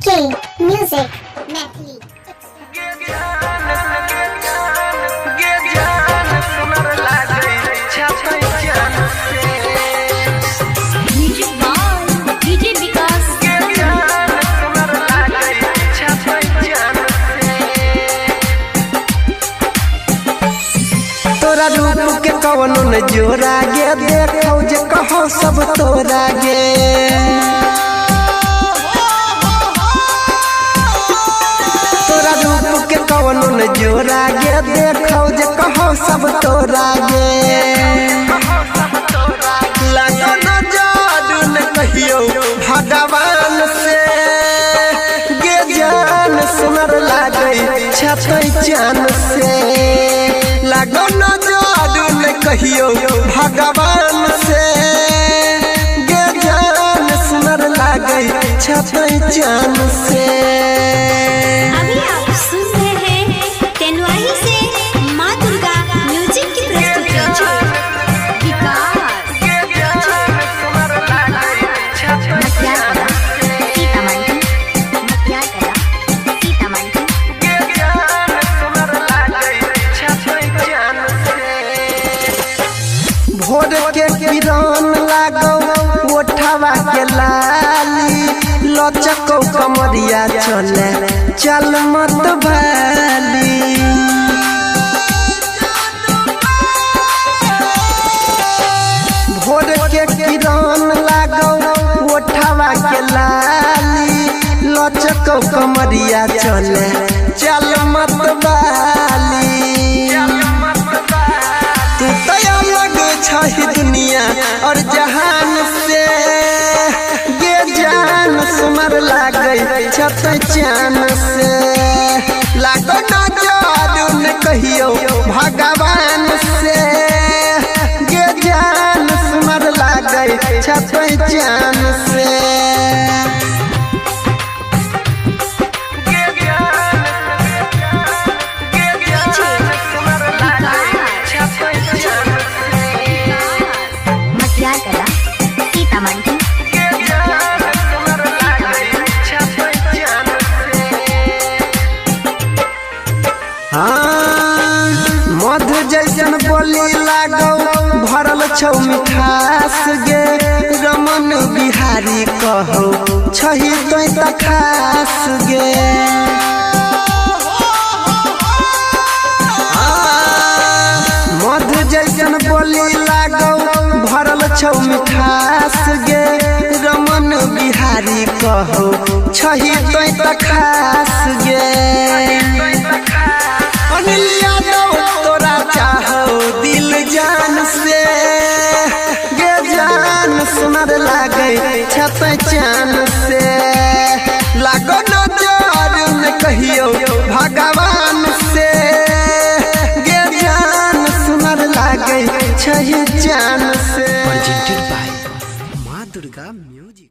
King Music Natalie. Music by DJ Vikas. तोरा रूप के कवनो न जोरा गे देखौ जे कहो सब तोरा गे तोरा रूप के कवनो न जोरा गे देखौ जे कहो सब तोरा गे लागो न जादू न कहियो भगवान से गे जान सुनर लागै छतै चान से लागो न जादू न कहियो भगवान से गे जान सुनर लागै छतै चान से। अभी आप सुन रहे हैं तेनवाही से माँ दुर्गा म्यूजिक की प्रस्तुति। विकास भोर के किरण लागो ओठवा के लाली लचको कमरिया चले चल मत भाली भोर के किरण लागो ओठवा के लाली लचको कमरिया चले चल मत भाली तू तो अलग छही दुनिया और जहान से गे जान सुमर लागै छतै चान से लागो न जादू न कहियो भगवान से गे जान सुमर लागै छतै चान से। मधु जैसन बोली लागो भरल छौ मिठास गे रमन बिहारी कहो छही तोय त खास गे मधु जैसन बोली लागो भरल छौ मिठास गे रमन बिहारी कहो छही तोय त खास गे अनिल यादव तोरा चाहो दिल जान से गे जान सुनर लागै छतै चान से लागो न जादू न कहियो भगवान से गे जान सुनर लागै छही चान से। Presented by माँ दुर्गा म्यूजिक।